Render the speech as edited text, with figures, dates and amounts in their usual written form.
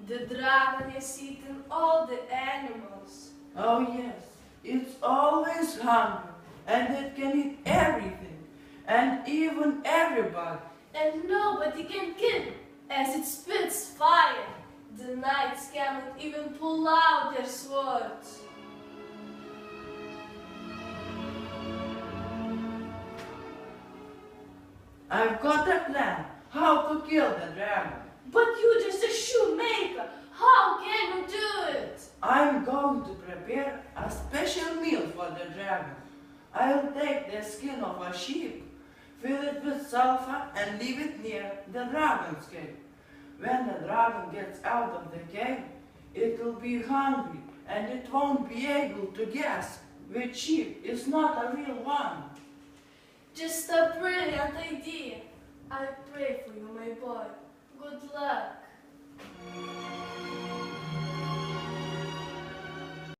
The dragon has eaten all the animals. Oh yes, it's always hungry and it can eat everything and even everybody. And nobody can kill it, as it spits fire. The knights cannot even pull out their swords. I've got a plan how to kill the dragon. But you're just a shoemaker. How can you do it? I'm going to prepare a special meal for the dragon. I'll take the skin of a sheep, fill it with sulfur and leave it near the dragon's cave. When the dragon gets out of the cave, it will be hungry and it won't be able to guess which sheep is not a real one. Just a brilliant idea. I pray for you, my boy. Good luck.